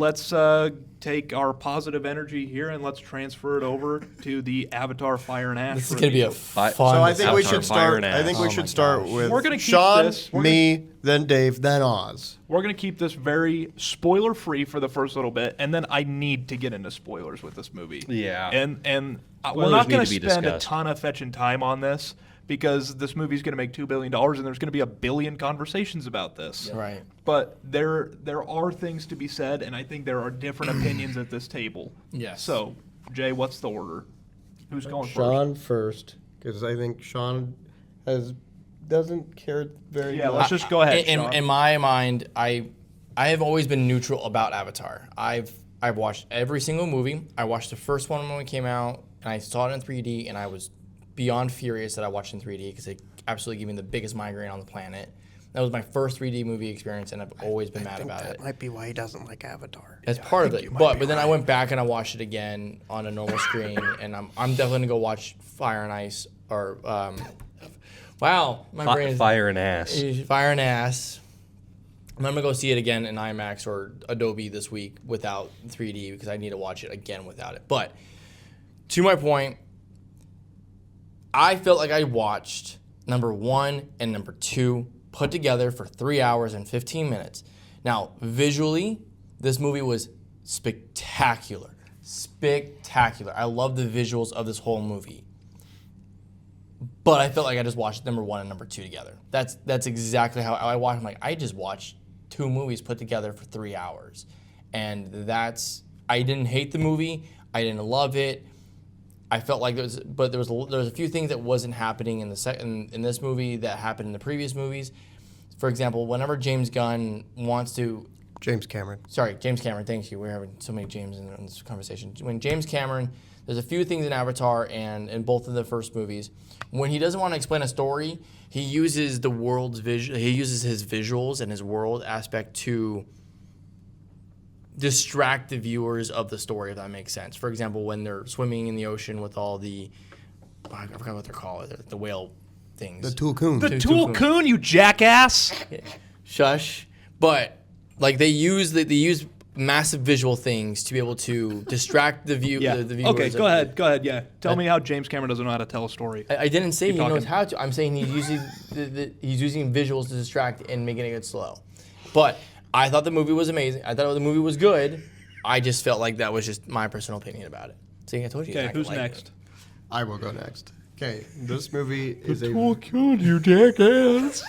let's take our positive energy here and let's transfer it over to the Avatar Fire and Ash. This is gonna be a fun. So I think we Avatar should Fire start. and I think we Ash. should Oh start my gosh. with We're gonna keep Sean, this- we're me, then Dave, then Oz. We're going to keep this very spoiler-free for the first little bit, and then I need to get into spoilers with this movie. Yeah. And we're Spoilers not need going to to be spend discussed. a ton of fetching time on this because this movie's going to make $2 billion, and there's going to be a billion conversations about this. Right. But there are things to be said, and I think there are different opinions at this table. Yes. So, Jay, what's the order? Who's going first? Sean first, because I think Sean doesn't care very Yeah, much. let's just go ahead, Sean. In my mind, I have always been neutral about Avatar. I've watched every single movie. I watched the first one when it came out, and I saw it in 3D, and I was beyond furious that I watched it in 3D because it absolutely gave me the biggest migraine on the planet. That was my first 3D movie experience, and I've always been mad about it. That might be why he doesn't like Avatar. That's part of it. But then I went back and I watched it again on a normal screen, and I'm definitely gonna go watch Fire and Ice or wow, my brain is Fire and Ass. Fire and Ass. I'm gonna go see it again in IMAX or Adobe this week without 3D because I need to watch it again without it. But to my point, I felt like I watched number 1 and number 2 put together for 3 hours and 15 minutes. Now, visually, this movie was spectacular. Spectacular. I love the visuals of this whole movie. But I felt like I just watched number 1 and number 2 together. That's exactly how I watched. I'm like, I just watched 2 movies put together for 3 hours. And I didn't hate the movie. I didn't love it. I felt like there was a few things that wasn't happening in this movie that happened in the previous movies. For example, whenever James Cameron, thank you. We're having so many James in this conversation. When James Cameron, there's a few things in Avatar and in both of the first movies. When he doesn't want to explain a story, he uses the world's he uses his visuals and his world aspect to distract the viewers of the story, if that makes sense. For example, when they're swimming in the ocean with all I forgot what they're called, the whale things. The Tulkun. The Tulkun, you jackass! Shush. But like they use massive visual things to be able to distract the viewers. Okay, go ahead. Yeah, tell me how James Cameron doesn't know how to tell a story. I didn't say Keep he talking. knows how to. I'm saying he's using he's using visuals to distract and making it slow. But I thought the movie was amazing. I thought the movie was good. I just felt like that was just my personal opinion about it. See, I told you. Okay, I who's liked next? it. I will go next. Okay, this movie is you jackass!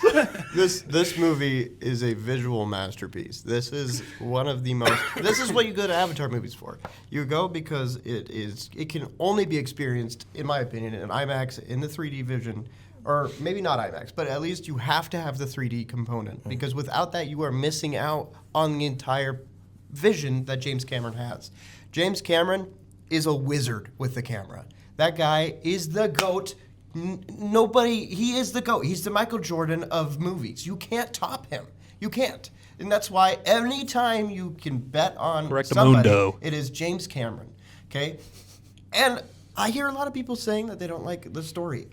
this movie is a visual masterpiece. This is one of the most. This is what you go to Avatar movies for. You go because it can only be experienced, in my opinion, in IMAX in the 3D vision, or maybe not IMAX, but at least you have to have the 3D component because without that, you are missing out on the entire vision that James Cameron has. James Cameron is a wizard with the camera. That guy is the GOAT. He is the GOAT. He's the Michael Jordan of movies. You can't top him. You can't. And that's why anytime you can bet on somebody, Correctamundo. it is James Cameron. Okay? And I hear a lot of people saying that they don't like the story.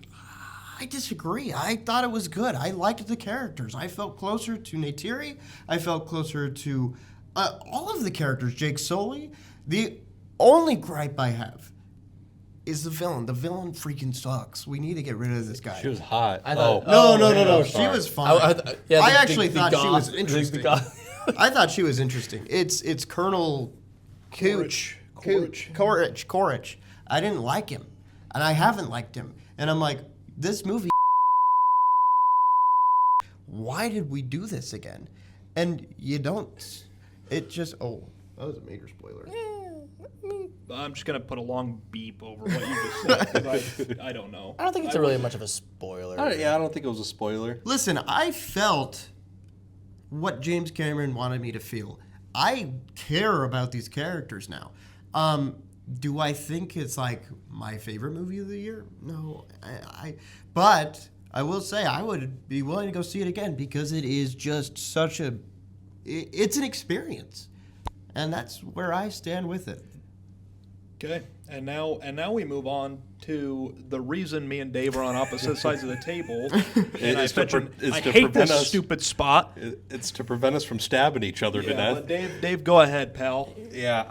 I disagree. I thought it was good. I liked the characters. I felt closer to Neytiri. I felt closer to all of the characters. Jake Sully. The only gripe I have is the villain. The villain freaking sucks. We need to get rid of this guy. She was hot. I thought- No. She was fine. I actually thought she was the interesting. goth. I thought she was interesting. It's Colonel Cooch. Quaritch. I didn't like him. And I haven't liked him. And I'm like, this movie, why did we do this again? And you don't, it just, that was a major spoiler. I'm just gonna put a long beep over what you just said. 'Cause I don't know. I don't think it's really much of a spoiler. I don't think it was a spoiler. Listen, I felt what James Cameron wanted me to feel. I care about these characters now. Do I think it's like my favorite movie of the year? No. But I will say I would be willing to go see it again because it is just it's an experience. And that's where I stand with it. Okay, and now we move on to the reason me and Dave are on opposite sides of the table. And It's to I hate prevent this us- stupid spot. It's to prevent us from stabbing each other to Yeah, death. but Dave, go ahead, pal. Yeah,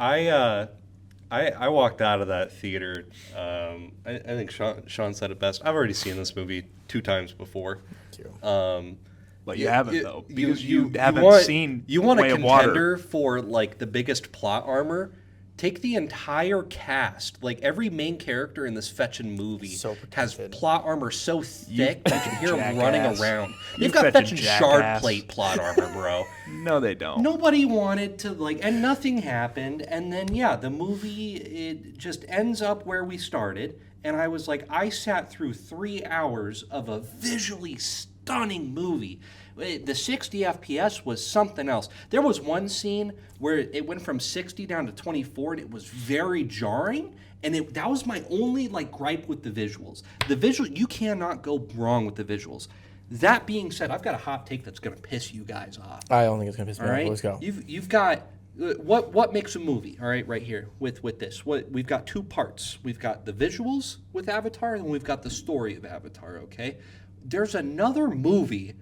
I walked out of that theater. I think Sean said it best. I've already seen this movie 2 times before. Thank you. But you haven't, though, because you haven't seen You want Way a of Water. contender for like the biggest plot armor? Take the entire cast. Like every main character in this fetching movie So has protected. plot armor so thick you can hear them running jackass. around. You They've got fetching fetching shard jackass. plate plot armor, bro. No, they don't. Nobody wanted to and nothing happened, and then the movie it just ends up where we started, and I was like, I sat through 3 hours of a visually stunning movie. The 60 FPS was something else. There was one scene where it went from 60 down to 24, and it was very jarring. And that was my only gripe with the visuals. The visual, you cannot go wrong with the visuals. That being said, I've got a hot take that's going to piss you guys off. I don't think it's gonna piss me All off. right, Let's go. You've got what makes a movie? All right here with this. We've got 2 parts. We've got the visuals with Avatar, and we've got the story of Avatar. Okay, there's another movie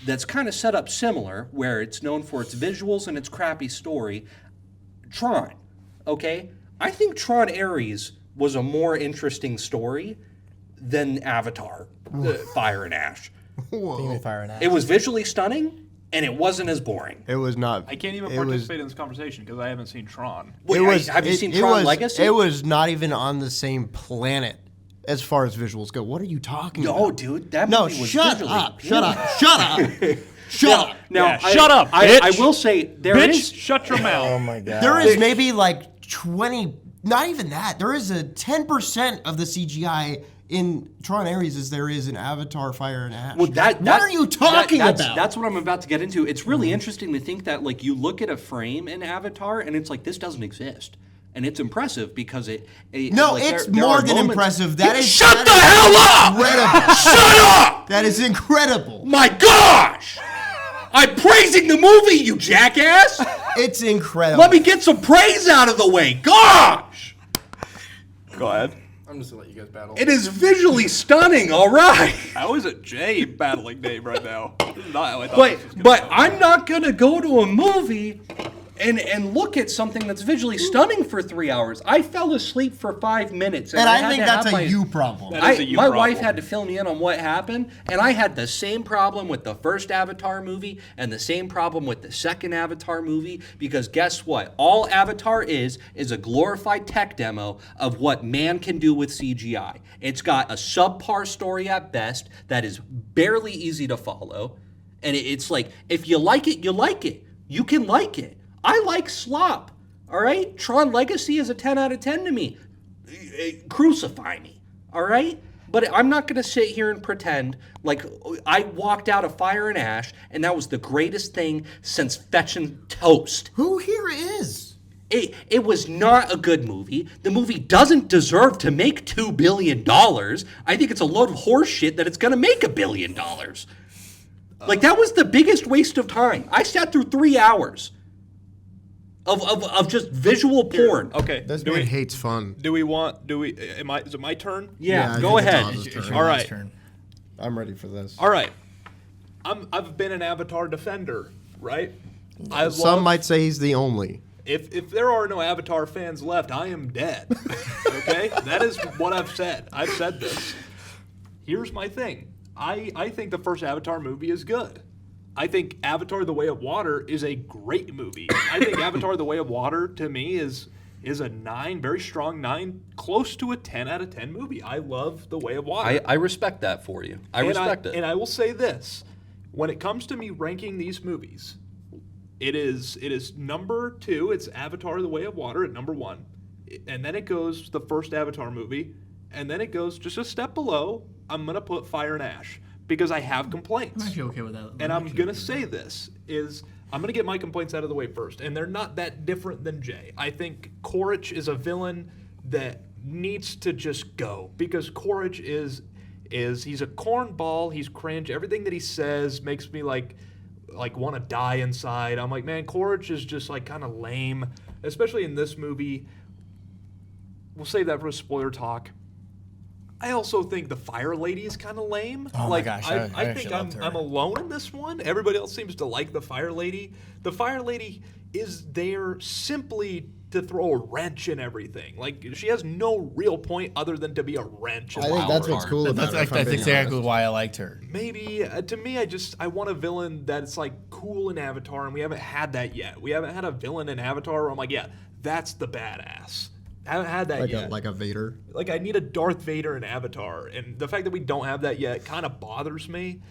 that's kind of set up similar, where it's known for its visuals and its crappy story. Tron. Okay, I think Tron Ares was a more interesting story than Avatar, Fire and Ash. Think of Fire and Ash. It was visually stunning, and it wasn't as boring. It was not. I can't even it was- participate in this conversation because I haven't seen Tron. Wait, have you seen Tron was, Legacy? It was not even on the same planet as far as visuals go. What are you talking No, about? dude, that No, movie was shut visually up. appealing. Shut up. Shut up. Shut up. Now, Yeah, shut up, I bitch. will say there Bitch, is. shut your mouth. Oh my god. There is maybe 20, not even that. There is a 10% of the CGI in Tron Ares as there is in Avatar Fire and Ash. Well, what are you talking that's, about? That's what I'm about to get into. It's really interesting to think that you look at a frame in Avatar and it's like this doesn't exist, and it's impressive because no, it's more than impressive. That is Shut the hell up! incredible. Shut up! That is incredible. My gosh! I'm praising the movie, you jackass! It's incredible. Let me get some praise out of the way. Gosh! Go ahead. I'm just gonna let you guys battle. It is visually stunning, all right. I was at Jay battling Dave right now. This is not how I thought this was gonna But go. I'm not gonna go to a movie and look at something that's visually stunning for 3 hours. I fell asleep for 5 minutes, and I had think to that's have a my- you problem. That is a you my problem. wife had to fill me in on what happened, and I had the same problem with the first Avatar movie and the same problem with the second Avatar movie, because guess what? All Avatar is a glorified tech demo of what man can do with CGI. It's got a subpar story at best that is barely easy to follow, and it's like, if you like it, you like it. You can like it. I like slop, all right? Tron Legacy is a 10 out of 10 to me. Crucify me, all right? But I'm not going to sit here and pretend like I walked out of Fire and Ash and that was the greatest thing since fetching toast. Who here is? It was not a good movie. The movie doesn't deserve to make $2 billion. I think it's a load of horse shit that it's going to make $1 billion. That was the biggest waste of time. I sat through 3 hours of just visual porn. Okay. This do man we hates fun. do we want is it my turn? Yeah, I go think it's ahead. Oz's turn. All right. Turn. I'm ready for this. All right. I've been an Avatar defender, right? I Some love, might say he's the only. if there are no Avatar fans left, I am dead. Okay? That is what I've said. I've said this. Here's my thing. I think the first Avatar movie is good. I think Avatar: The Way of Water is a great movie. I think Avatar: The Way of Water to me is a 9, very strong 9, close to a 10 out of 10 movie. I love The Way of Water. I respect that for you. I And respect it. And I will say this: when it comes to me ranking these movies, it is number 2. It's Avatar: The Way of Water at number 1, and then it goes the first Avatar movie, and then it goes just a step below. I'm gonna put Fire and Ash because I have complaints. I'm actually okay with that. And I'm gonna say this is I'm gonna get my complaints out of the way first, and they're not that different than Jay. I think Quaritch is a villain that needs to just go because Quaritch is he's a cornball. He's cringe. Everything that he says makes me like want to die inside. I'm like, man, Quaritch is just kind of lame, especially in this movie. We'll save that for a spoiler talk. I also think the Fire Lady is kind of lame. Oh my gosh, I I actually think loved her. I'm alone in this one. Everybody else seems to like the Fire Lady. The Fire Lady is there simply to throw a wrench in everything. Like, she has no real point other than to be a wrench. in I the think that's wild what's card. cool about That's it. if I'm being exactly honest. why I liked her. Maybe to me, I want a villain that's like cool in Avatar, and we haven't had that yet. We haven't had a villain in Avatar where I'm like, yeah, that's the badass. I haven't had that yet. Like a Vader. Like, I need a Darth Vader in Avatar, and the fact that we don't have that yet kind of bothers me.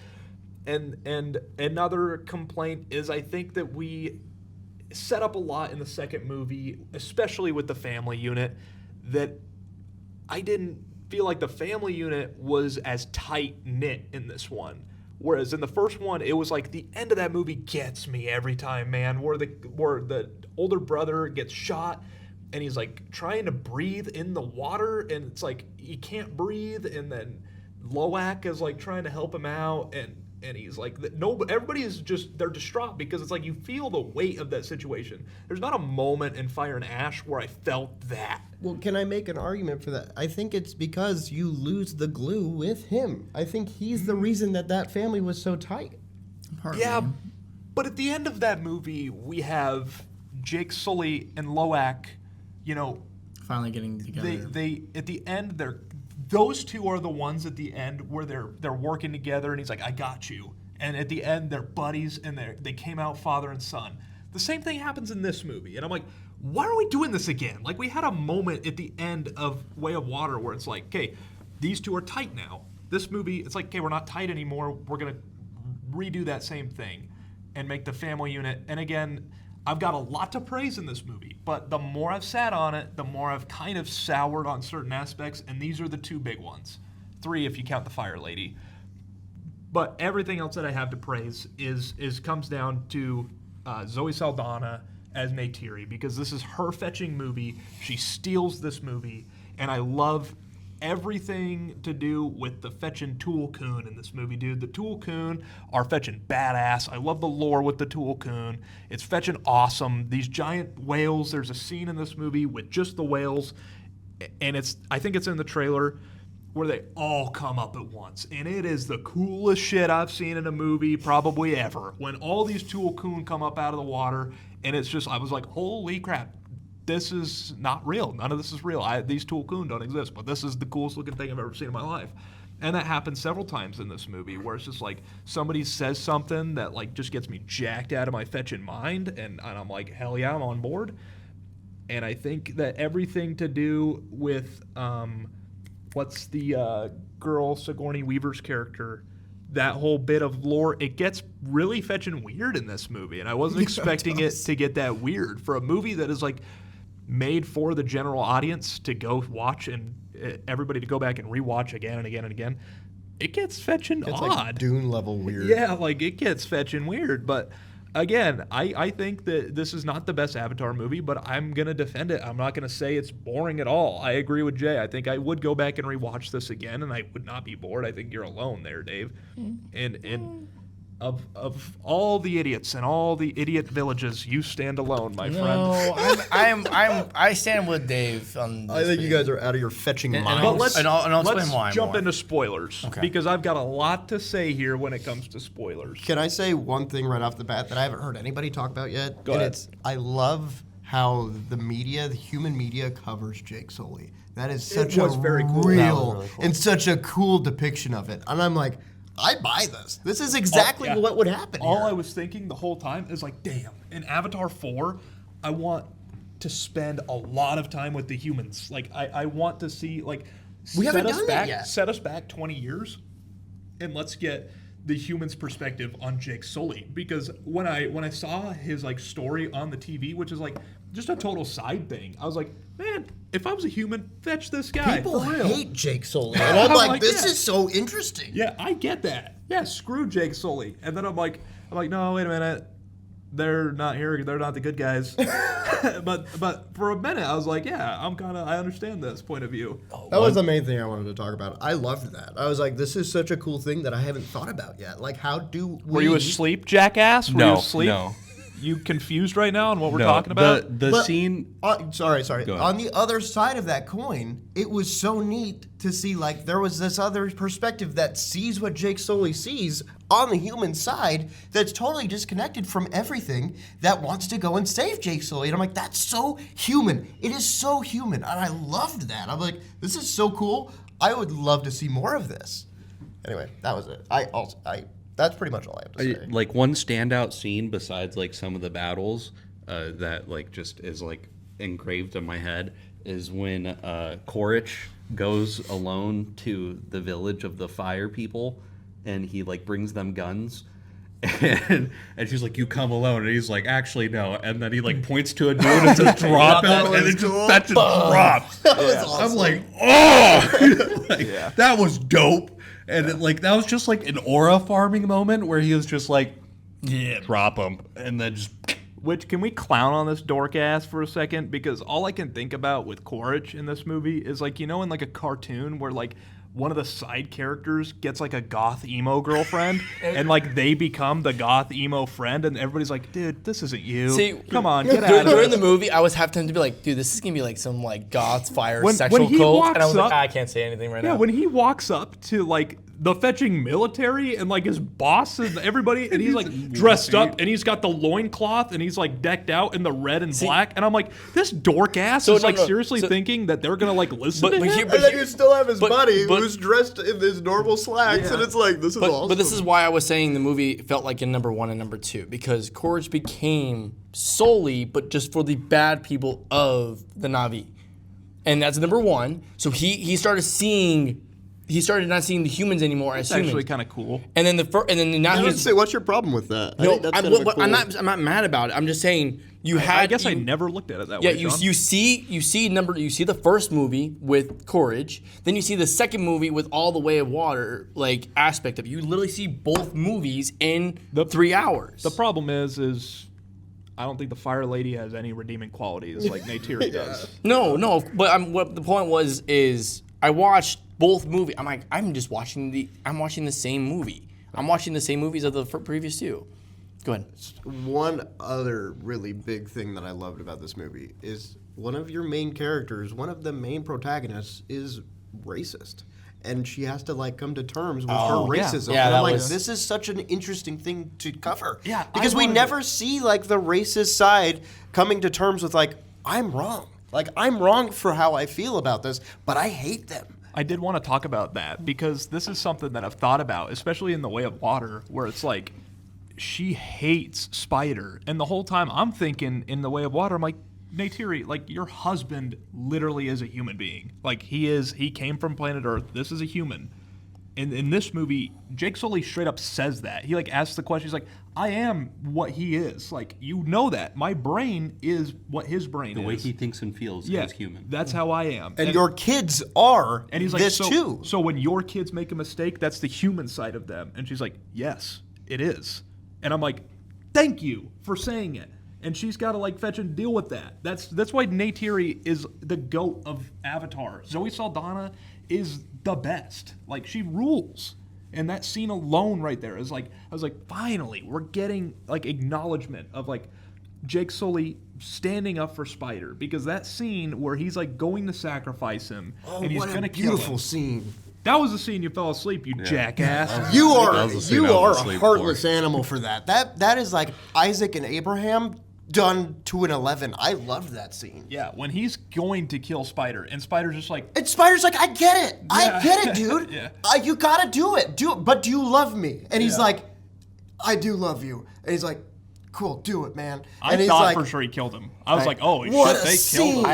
And another complaint is I think that we set up a lot in the second movie, especially with the family unit, that I didn't feel like the family unit was as tight knit in this one. Whereas in the first one, it was like the end of that movie gets me every time, man. Where the older brother gets shot, and he's like trying to breathe in the water, and it's like he can't breathe, and then Loak is like trying to help him out, and he's like, no, everybody is just, they're distraught because it's like you feel the weight of that situation. There's not a moment in Fire and Ash where I felt that. Well, can I make an argument for that? I think it's because you lose the glue with him. I think he's the reason that family was so tight. Yeah, but at the end of that movie, we have Jake Sully and Loak, you know, Finally getting together. they at the end, those two are the ones at the end where they're working together, and he's like, I got you. And at the end, they're buddies, and they came out father and son. The same thing happens in this movie, and I'm like, why are we doing this again? Like, we had a moment at the end of Way of Water where it's like, okay, these two are tight now. This movie, it's like, okay, we're not tight anymore. We're gonna redo that same thing and make the family unit. And again, I've got a lot to praise in this movie, but the more I've sat on it, the more I've kind of soured on certain aspects, and these are the two big ones. 3 if you count the Fire Lady. But everything else that I have to praise is comes down to Zoe Saldana as Neytiri, because this is her fetching movie. She steals this movie, and I love everything to do with the fetching Tulkun in this movie, dude. The Tulkun are fetching badass. I love the lore with the Tulkun. It's fetching awesome. These giant whales, there's a scene in this movie with just the whales, and I think it's in the trailer, where they all come up at once. And it is the coolest shit I've seen in a movie probably ever. When all these Tulkun come up out of the water, and it's just, I was like, holy crap. This is not real. None of this is real. These Tulkun don't exist, but this is the coolest looking thing I've ever seen in my life. And that happens several times in this movie, where it's just like somebody says something that like just gets me jacked out of my fetching mind, and I'm like, hell yeah, I'm on board. And I think that everything to do with what's the girl Sigourney Weaver's character, that whole bit of lore, it gets really fetching weird in this movie, and I wasn't expecting it to get that weird for a movie that is like made for the general audience to go watch and everybody to go back and rewatch again and again and again. It gets fetching It's odd. like Dune level weird. Yeah, like it gets fetching weird. But again, I think that this is not the best Avatar movie, but I'm going to defend it. I'm not going to say it's boring at all. I agree with Jay. I think I would go back and rewatch this again, and I would not be bored. I think you're alone there, Dave. And of all the idiots and all the idiot villages, you stand alone, my friend. No, I stand with Dave on this. I think you video. guys are out of your fetching And mind. But let's, I'll explain let's why jump more. into spoilers, Okay. because I've got a lot to say here when it comes to spoilers. Can I say one thing right off the bat that I haven't heard anybody talk about yet? Go and ahead. It's I love how the media, the human media, covers Jake Sully. That is such was a very cool. That real was really cool. and such a cool depiction of it. And I'm like, I buy this. This is exactly yeah. what would happen All here. I was thinking the whole time is like, damn, in Avatar 4, I want to spend a lot of time with the humans. Like, I want to see, like, We haven't set us done that back, yet. set us back 20 years, and let's get the humans' perspective on Jake Sully. Because when I saw his like story on the TV, which is like just a total side thing, I was like, man, if I was a human, fetch this guy. People for real. hate Jake Sully. And I'm like, this yeah. is so interesting. Yeah, I get that. Yeah, screw Jake Sully. And then I'm like, no, wait a minute. They're not here. They're not the good guys. but for a minute, I was like, yeah, I understand this point of view. That was the main thing I wanted to talk about. I loved that. I was like, this is such a cool thing that I haven't thought about yet. Like, how do we... Were you asleep, jackass? Were you asleep? No. you confused right now on what we're talking about? The But- scene. Sorry. Go ahead. On the other side of that coin, it was so neat to see like there was this other perspective that sees what Jake Sully sees on the human side that's totally disconnected from everything that wants to go and save Jake Sully. And I'm like, that's so human. It is so human. And I loved that. I'm like, this is so cool. I would love to see more of this. Anyway, that was it. That's pretty much all I have to say. Like one standout scene besides like some of the battles that like just is like engraved in my head is when Quaritch goes alone to the village of the fire people and he like brings them guns and she's like, you come alone, and he's like, actually no, and then he like points to a dude and says drop it, and it just, that just drops. I'm like, oh like, that was dope. And it, like that was just like an aura farming moment where he was just like, yeah, drop him, and then just. Which, can we clown on this dork ass for a second? Because all I can think about with Quaritch in this movie is like, you know, in like a cartoon where like one of the side characters gets like a goth emo girlfriend and like they become the goth emo friend and everybody's like, dude, this isn't you. See, come on, get out of during here. the movie, I was having to be like, dude, this is gonna be like some like goth fire When sexual he cult, walks and I was like, up- I can't say anything right Yeah, now. when he walks up to like the fetching military and like his boss and everybody, and he's like dressed up and he's got the loincloth and he's like decked out in the red and black, and I'm like, this dork ass So is no, like no, seriously so- thinking that they're gonna like listen to him. And then you still have his but- buddy but- who's dressed in his normal slacks, and it's like, this is awesome. But this is why I was saying the movie felt like in number 1 and number 2, because Quaritch became solely, but just for the bad people of the Na'vi, and that's number 1. So he started not seeing the humans anymore as It's actually humans. kind of cool. And then now I would he's say, what's your problem with that? I no. think that's kind of a cool- I'm not mad about it. I'm just saying you had. I guess I you- never looked at it that Yeah, way. you Sean. see the first movie with Quaritch, then you see the second movie with all the Way of Water like aspect of it. You literally see both movies in 3 hours. The problem is I don't think the Fire Lady has any redeeming qualities like Neytiri does. No, but what the point was is I watched both movies. I'm like, I'm watching the same movie. I'm watching the same movies of the previous two. Go ahead. One other really big thing that I loved about this movie is one of your main characters, one of the main protagonists, is racist. And she has to like come to terms with her racism. Yeah, and that I'm like, was- this is such an interesting thing to cover. Yeah, Because I we wanted never see like the racist side coming to terms with like, I'm wrong. Like I'm wrong for how I feel about this, but I hate them. I did want to talk about that because this is something that I've thought about, especially in The Way of Water, where it's like she hates Spider. And the whole time I'm thinking in The Way of Water, I'm like, Neytiri, like your husband literally is a human being. Like he came from planet Earth. This is a human. And in this movie, Jake Sully straight up says that. He like asks the question, he's like, I am what he is. Like, you know that. My brain is what his brain The is. way he thinks and feels yeah, as human. That's how I am. And your kids are And he's like, this so, too. So when your kids make a mistake, that's the human side of them. And she's like, yes, it is. And I'm like, thank you for saying it. And she's got to like fetch and deal with that. That's why Neytiri is the GOAT of Avatar. Zoe Saldana is the best. Like, she rules. And that scene alone right there is like, I was like, finally, we're getting like acknowledgement of like Jake Sully standing up for Spider, because that scene where he's like going to sacrifice him and he's what gonna a kill beautiful him. scene. That was the scene you fell asleep, you jackass. You That are was the scene you I was are a asleep heartless for. animal for that. That is like Isaac and Abraham done to an 11. I loved that scene. Yeah, when he's going to kill Spider, and Spider's just like, And Spider's like, I get it. I Yeah. get it, dude. Yeah. You gotta do it. But do you love me? And he's like, I do love you. And he's like, cool, do it, man. I and he's thought like, for sure he killed him. I was like, oh, what shit, a they scene. killed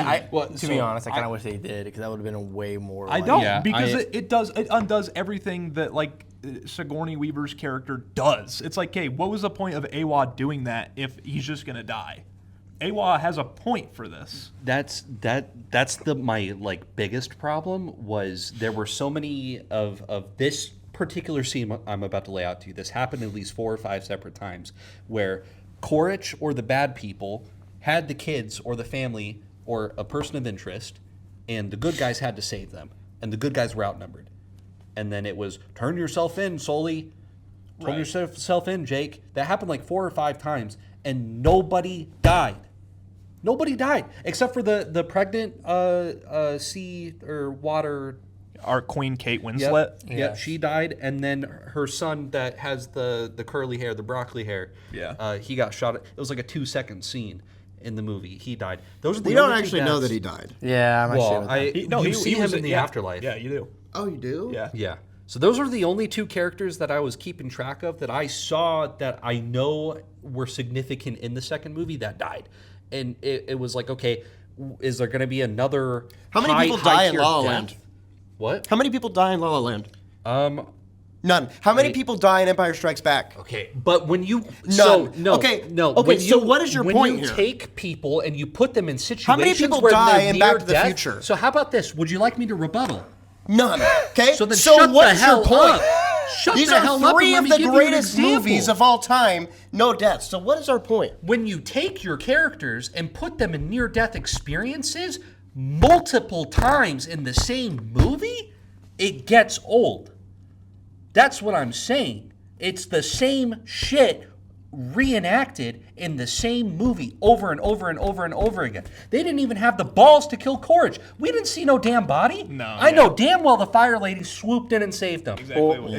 him. To be honest, I kind of wish they did, because that would have been a way more. I like- don't, Yeah, because I- it undoes everything that like Sigourney Weaver's character does. It's like, hey, what was the point of Awa doing that if he's just gonna die? Awa has a point for this. That's my like biggest problem was there were so many of this particular scene I'm about to lay out to you. This happened at least 4 or 5 separate times where Quaritch or the bad people had the kids or the family or a person of interest, and the good guys had to save them, and the good guys were outnumbered. And then it was turn yourself in, Sully. Turn yourself in, Jake. That happened like 4 or 5 times, and nobody died. Nobody died except for the pregnant sea or water. Our Queen Kate Yep. Winslet. Yep, she died, and then her son that has the curly hair, the broccoli hair. Yeah. He got shot. It was like a 2-second scene in the movie. He died. Those are the We don't only two actually know deaths. that he died. Yeah, I'm Well, actually you see him in the afterlife. Yeah, you do. Oh, you do? Yeah. Yeah. So those are the only two characters that I was keeping track of that I saw that I know were significant in the second movie that died. And it was like, okay, is there going to be another How many people die in high-tier La La death? Land? What? How many people die in La La Land? None. How many Wait. people die in Empire Strikes Back? Okay, but when you None. Okay, when so what is your when point you here? take people and you put them in situations How many people where die they're in near Back to the death- Future? So how about this? Would you like me to rebuttal? None. Okay. So then shut what the is hell your point? up. Shut These the hell are up three and of let me the give you an greatest example. movies of all time. No deaths. So what is our point? When you take your characters and put them in near-death experiences multiple times in the same movie, it gets old. That's what I'm saying. It's the same shit reenacted in the same movie over and over and over and over again. They didn't even have the balls to kill Courage. We didn't see no damn body. No, I know damn well the fire lady swooped in and saved him.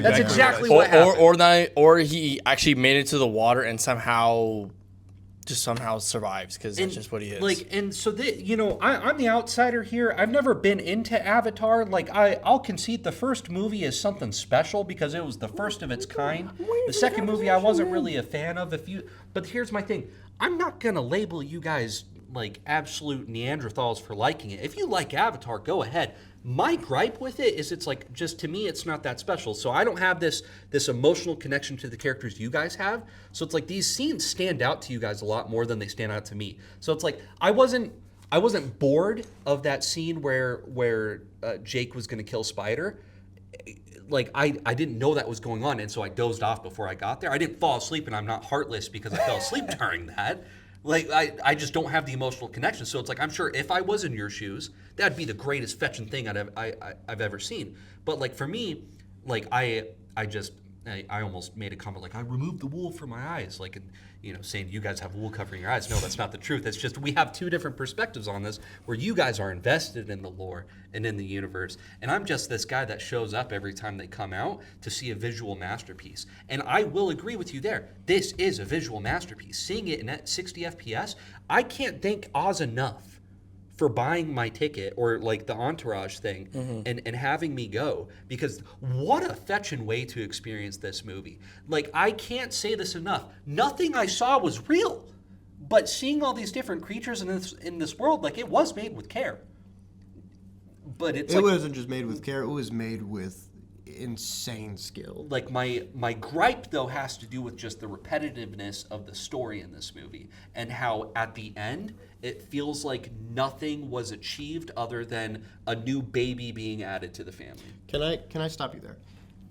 That's exactly what happened. or he actually made it to the water and somehow survives because that's just what he is. Like, and so I'm the outsider here. I've never been into Avatar. Like, I'll concede the first movie is something special because it was the first of its kind. The second movie I wasn't really a fan of. But here's my thing: I'm not gonna label you guys like absolute Neanderthals for liking it. If you like Avatar, go ahead. My gripe with it is it's like, just to me, it's not that special. So I don't have this emotional connection to the characters you guys have. So it's like these scenes stand out to you guys a lot more than they stand out to me. So it's like I wasn't bored of that scene where Jake was going to kill Spider. Like I didn't know that was going on, and so I dozed off before I got there. I didn't fall asleep, and I'm not heartless because I fell asleep during that. Like, I just don't have the emotional connection. So it's like, I'm sure if I was in your shoes, that'd be the greatest fetching thing I've ever seen. But like for me, like I almost made a comment like, I removed the wool from my eyes, like, saying you guys have wool covering your eyes. No, that's not the truth. It's just we have two different perspectives on this, where you guys are invested in the lore and in the universe, and I'm just this guy that shows up every time they come out to see a visual masterpiece. And I will agree with you there. This is a visual masterpiece. Seeing it in at 60 FPS, I can't thank Oz enough for buying my ticket, or like the Entourage thing, and having me go, because what a fetching way to experience this movie. Like, I can't say this enough. Nothing I saw was real, but seeing all these different creatures in this world, like, it was made with care. But it wasn't just made with care. It was made with insane skill. Like, my gripe, though, has to do with just the repetitiveness of the story in this movie, and how at the end it feels like nothing was achieved other than a new baby being added to the family. Can I stop you there?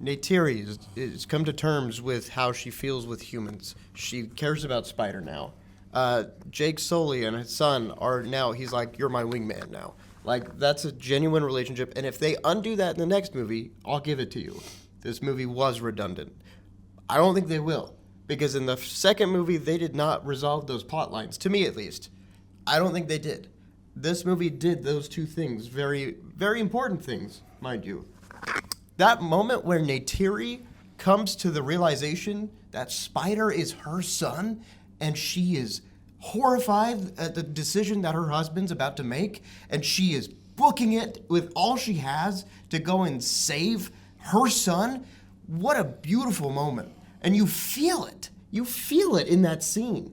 Neytiri is come to terms with how she feels with humans. She cares about Spider now. Jake Sully and his son are now, he's like, you're my wingman now. Like, that's a genuine relationship. And if they undo that in the next movie, I'll give it to you. This movie was redundant. I don't think they will. Because in the second movie, they did not resolve those plot lines, to me at least. I don't think they did. This movie did those two things, very, very important things, mind you. That moment where Neytiri comes to the realization that Spider is her son, and she is horrified at the decision that her husband's about to make, and she is booking it with all she has to go and save her son. What a beautiful moment. And you feel it. You feel it in that scene.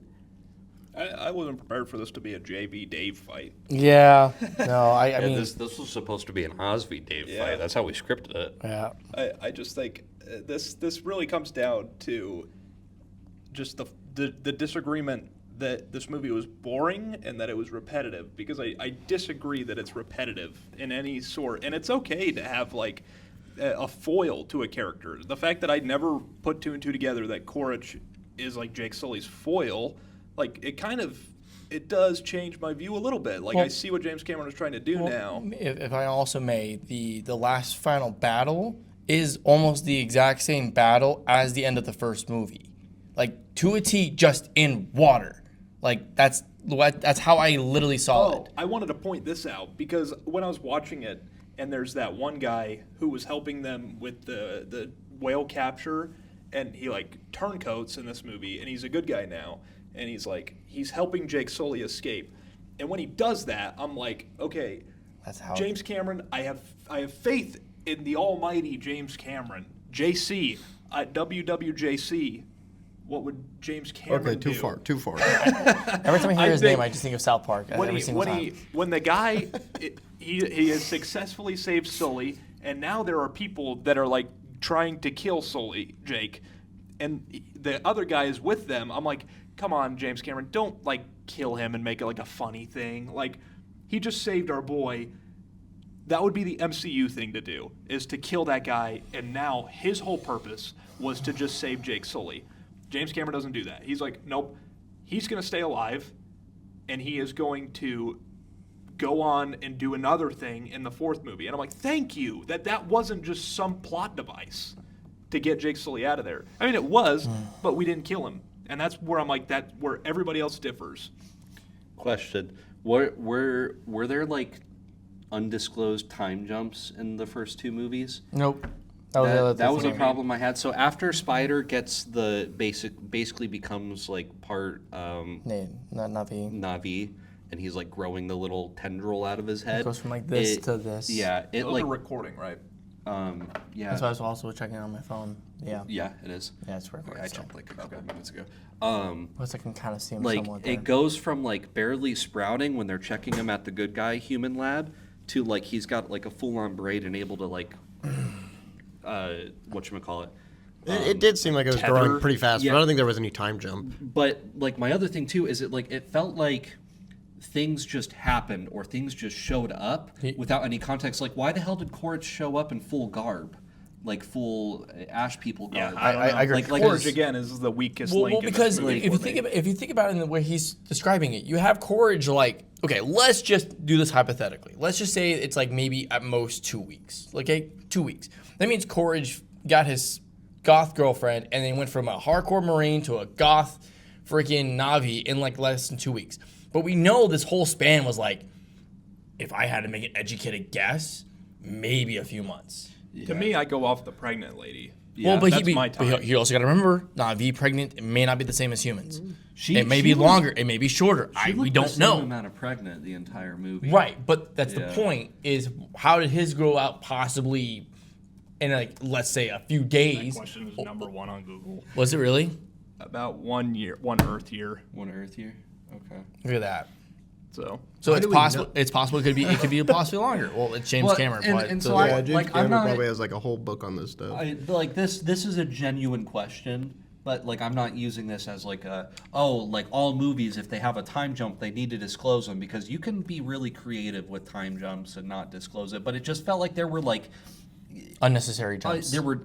I wasn't prepared for this to be a JV Dave fight. Yeah. No, I mean, this was supposed to be an Osby Dave fight. That's how we scripted it. yeah. I just think this really comes down to just the disagreement that this movie was boring and that it was repetitive, because I disagree that it's repetitive in any sort, and it's okay to have like a foil to a character. The fact that I never put two and two together that Courage is like Jake Sully's foil, like it does change my view a little bit. Like, I see what James Cameron is trying to do now. If I also may, the last final battle is almost the exact same battle as the end of the first movie. Like, to a T, just in water. Like that's how I literally saw it. I wanted to point this out because when I was watching it, and there's that one guy who was helping them with the whale capture, and he like turncoats in this movie, and he's a good guy now, and he's helping Jake Sully escape, and when he does that, I'm like, okay, That's how James Cameron, I have faith in the almighty James Cameron, JC at WWJC. What would James Cameron Okay, do? too far. Every time I hear I his think name, I just think of South Park. Every single time. When the guy he has successfully saved Sully, and now there are people that are like trying to kill Sully, Jake, and the other guy is with them. I'm like, come on, James Cameron, don't like kill him and make it like a funny thing. Like, he just saved our boy. That would be the MCU thing to do, is to kill that guy, and now his whole purpose was to just save Jake Sully. James Cameron doesn't do that. He's like, nope, he's going to stay alive, and he is going to go on and do another thing in the fourth movie. And I'm like, thank you, that wasn't just some plot device to get Jake Sully out of there. I mean, it was, but we didn't kill him. And that's where I'm like, that's where everybody else differs. Question: Were there like undisclosed time jumps in the first two movies? Nope. That was a problem I had. So after Spider gets basically becomes like part Not Navi. Navi, and he's like growing the little tendril out of his head. It goes from like this to this. Yeah, it Those like are recording, right? yeah. That's why I was also checking on my phone. Yeah. Yeah, it is. Yeah, it's recording. I checked like a couple of minutes ago. Plus, I can kind of see him Like somewhat there. it goes from like barely sprouting when they're checking him at the good guy human lab to like he's got like a full on braid and able to like whatchamacallit. It did seem like it was growing pretty fast, Yeah. but I don't think there was any time jump. But like my other thing too is it felt like things just happened or things just showed up without any context. Like why the hell did Quaritch show up in full garb, like full Ash people garb? Yeah, I agree. Like Forge again is the weakest link. Well, in this because movie if you for think me. if you think about it in the way he's describing it, you have Courage like, okay, let's just do this hypothetically. Let's just say it's like maybe at most 2 weeks. Okay, 2 weeks. That means Courage got his goth girlfriend and then went from a hardcore Marine to a goth freaking Navi in like less than 2 weeks. But we know this whole span was like, if I had to make an educated guess, maybe a few months. To me, I go off the pregnant lady. Well, but that's my time. you also got to remember, Navi pregnant, it may not be the same as humans. She- It may she be was- longer. It may be shorter. She We looked don't the same know. amount of pregnant the entire movie. Right, but that's the Yeah. point. Is how did his grow out possibly in like let's say a few That days? question is number one on Google. Was it really? About 1 year, one Earth year. One Earth year. Okay. Look at that. So So Why it's do we possible. know- It's possible. It could be possibly longer. Well, it's James Well, Cameron. and- but and so so I- Yeah, James like, I'm Cameron not- probably has like a whole book on this stuff. Like this is a genuine question, but like I'm not using this as like like all movies, if they have a time jump they need to disclose them, because you can be really creative with time jumps and not disclose it. But it just felt like there were like unnecessary jumps. there were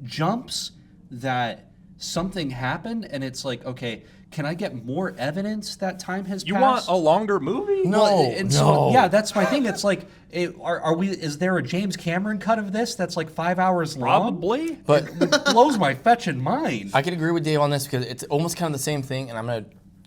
jumps that something happened and it's like, okay, can I get more evidence that time has you passed? want a longer movie? No. So yeah, that's my thing. It's like, are we? Is there a James Cameron cut of this that's like 5 hours long? Probably. but It blows my fetching mind. I can agree with Dave on this because it's almost kind of the same thing, and I'm gonna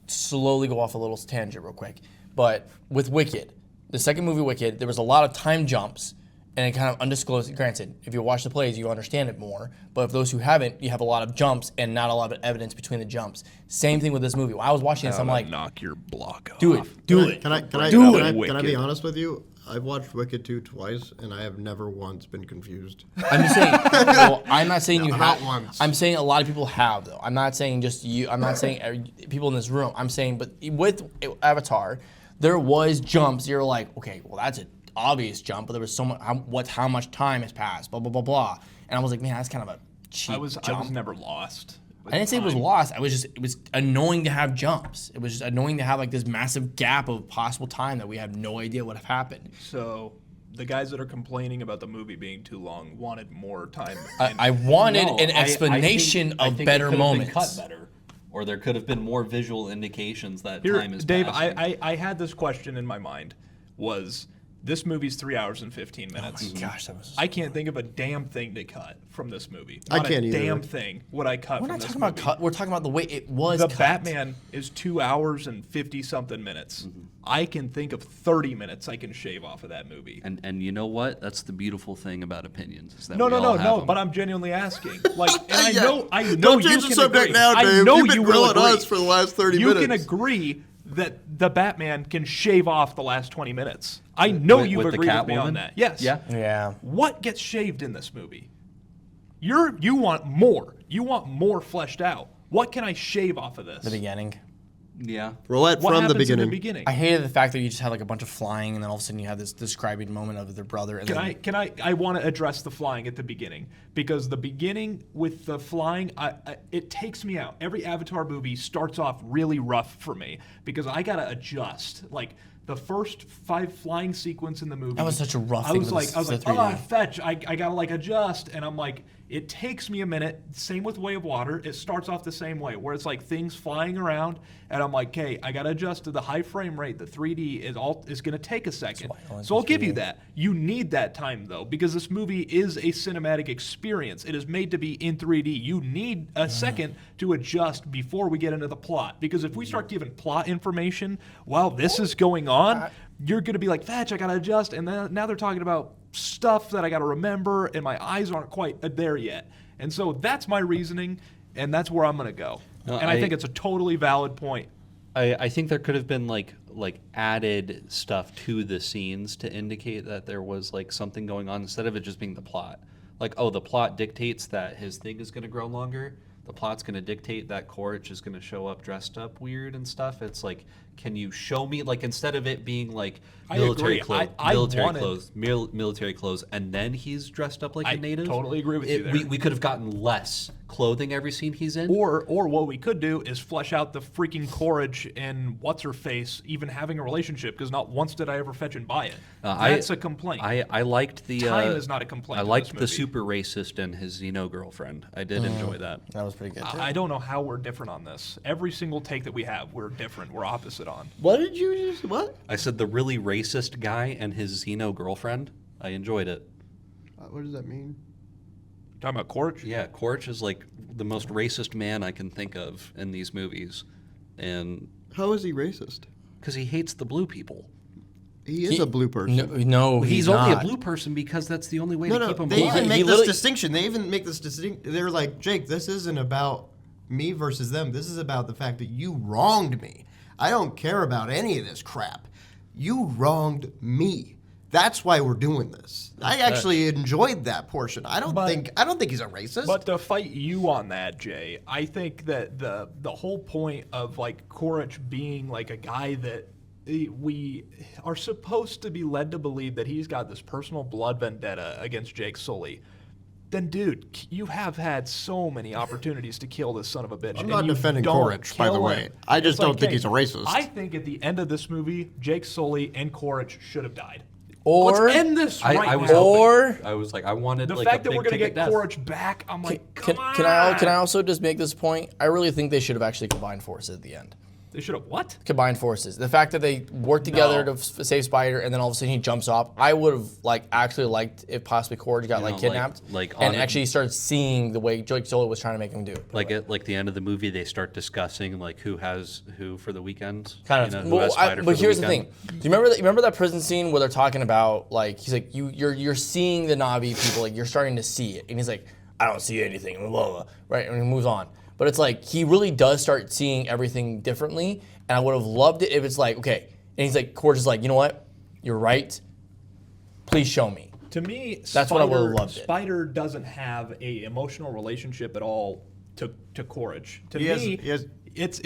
slowly go off a little tangent real quick. But with Wicked, the second movie Wicked, there was a lot of time jumps, and it kind of undisclosed. Granted, if you watch the plays, you understand it more. But for those who haven't, you have a lot of jumps and not a lot of evidence between the jumps. Same thing with this movie. When I was watching this, I'm like, knock your block off. do it, do it. Can I Do it, can I be Wicked. honest with you? I've watched Wicked 2 twice, and I have never once been confused. I'm just saying. Well, I'm not saying you not have. once. I'm saying a lot of people have though. I'm not saying just you. I'm not saying people in this room. I'm saying, but with Avatar, there was jumps. You're like, okay, well that's an obvious jump, but there was so much. How much time has passed? Blah blah blah blah. And I was like, man, that's kind of a cheap I was jump. never lost. with I didn't say it was time. lost. It was annoying to have jumps. It was just annoying to have like this massive gap of possible time that we have no idea would have happened. So the guys that are complaining about the movie being too long wanted more time. I wanted No, an I explanation think of it better could have been moments. cut better, or there could have been more visual indications that Here, time is Dave, passing. I had this question in my mind: was This movie's 3 hours and 15 minutes. Oh my gosh, that was. I can't think of a damn thing to cut from this movie. I Not can't a either. damn thing would I cut We're from not this talking movie. about cut. We're talking about the way it was. The cut. Batman is 2 hours and 50 something minutes. I can think of 30 minutes I can shave off of that movie. And you know what? That's the beautiful thing about opinions is that No, we no, all no, have no. them. But I'm genuinely asking. Like, and I Yeah. know Don't you change the can subject agree. now, I Dave. know You've been you will grilling agree. us for the last 30 You minutes. can agree that the Batman can shave off the last 20 minutes. I know With- you've with the agreed with me on Catwoman? that. Yes. Yeah. Yeah. What gets shaved in this movie? You want more. You want more fleshed out. What can I shave off of this? The beginning. Yeah. Roulette What from the happens in beginning. the beginning? I hated the fact that you just had like a bunch of flying, and then all of a sudden you had this describing moment of their brother. And Can I want to address the flying at the beginning, because the beginning with the flying, it takes me out. Every Avatar movie starts off really rough for me because I gotta adjust. Like the first 5 flying sequence in the movie, That was such a rough I thing was for like, the I was like, 3D. oh, fetch. I gotta like adjust, and I'm like, it takes me a minute. Same with Way of Water. It starts off the same way, where it's like things flying around, and I'm like, okay, I gotta adjust to the high frame rate. The 3D is gonna take a second. why I like So I'll the give you 3D. that. You need that time though, because this movie is a cinematic experience. It is made to be in 3D. You need a second to adjust before we get into the plot. Because if we start giving plot information while this is going on, you're gonna be like, Fetch, I gotta adjust. And then now they're talking about stuff that I gotta remember, and my eyes aren't quite there yet. And so that's my reasoning, and that's where I'm gonna go. No, and I I- think it's a totally valid point. I think there could have been like added stuff to the scenes to indicate that there was like something going on instead of it just being the plot. Like, oh, the plot dictates that his thing is going to grow longer. The plot's going to dictate that Quaritch is going to show up dressed up weird and stuff. It's like, can you show me, like, instead of it being like I military agree. clothes, I military clothes, and then he's dressed up like I a native. totally agree with you there. We could have gotten less clothing every scene he's in. Or what we could do is flesh out the freaking Quaritch and what's her face even having a relationship, because not once did I ever fetch and buy it. That's a complaint. I liked the Time is not a complaint I in liked this the movie. super racist and his Xeno girlfriend. I did enjoy that. that was pretty good too. I don't know how we're different on this. Every single take that we have, we're different. We're opposite on. What did you just, what? I said the really racist guy and his Xeno girlfriend. I enjoyed it. What does that mean? Talking about Quaritch? Yeah, Quaritch is like the most racist man I can think of in these movies, and How is he racist? because he hates the blue people. He is a blue person. No, He's only not. a blue person because that's the only way No, to keep him they alive. even make He this literally- distinction. They even make this distinction. They're like, Jake, this isn't about me versus them. This is about the fact that you wronged me. I don't care about any of this crap. You wronged me. That's why we're doing this. I actually enjoyed that portion. I don't think he's a racist. But to fight you on that, Jay, I think that the whole point of like Quaritch being like a guy that we are supposed to be led to believe that he's got this personal blood vendetta against Jake Sully. Then, dude, you have had so many opportunities to kill this son of a bitch. I'm and not you defending don't Quaritch, by the kill way. him. I just It's don't think hey, he's a racist. I think at the end of this movie, Jake Sully and Quaritch should have died. Or Let's end this right I was now. Or- I was like, I wanted The like fact a that big we're gonna ticket get death. Quaritch back, I'm like, Can come on. I also just make this point? I really think they should have actually combined forces at the end. They should have what? Combined forces. The fact that they work together No. to save Spider, and then all of a sudden he jumps off. I would have actually liked if possibly Quaritch got You know, like- kidnapped, like and on it- actually started seeing the way Jake Sully was trying to make him do it. Like at like the end of the movie, they start discussing like who has who for the weekends. Kind of. You know, who has Spider But for here's the weekend. thing. Do you remember that prison scene where they're talking about like he's like you're seeing the Na'vi people, like you're starting to see it, and he's like, I don't see anything, blah, blah, blah, right? And he moves on. But it's like he really does start seeing everything differently, and I would have loved it if it's like, okay, and he's like, Quaritch is like, you know what, you're right. Please show me. To me, That's what I would've loved it. Spider doesn't have a emotional relationship at all to Quaritch. To me, he has- it's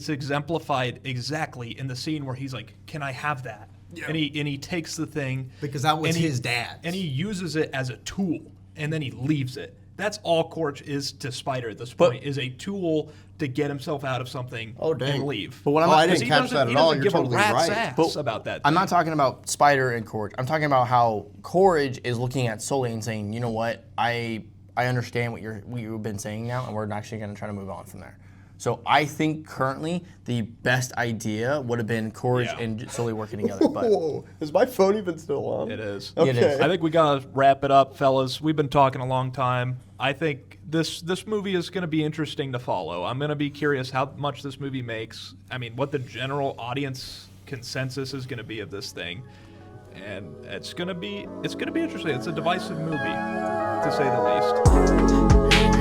exemplified exactly in the scene where he's like, "Can I have that?" And he takes the thing Because that was and he- his dad's. and he uses it as a tool, and then he leaves it. That's all Quaritch is to Spider at this point, is a tool to get himself out of something Oh, dang. and leave. But what I'm Oh, not- I didn't Because he catch doesn't- that he at all. doesn't You're give a totally rat's right. ass about that. I'm thing. not talking about Spider and Quaritch. I'm talking about how Quaritch is looking at Sully and saying, you know what, I understand what you've been saying now, and we're actually going to try to move on from there. So I think currently the best idea would have been Courage Yeah. and Sully working together. But Whoa, is my phone even still on? It is. It is. Okay. I think we gotta wrap it up, fellas. We've been talking a long time. I think this movie is gonna be interesting to follow. I'm gonna be curious how much this movie makes. I mean, what the general audience consensus is gonna be of this thing, and it's gonna be interesting. It's a divisive movie, to say the least.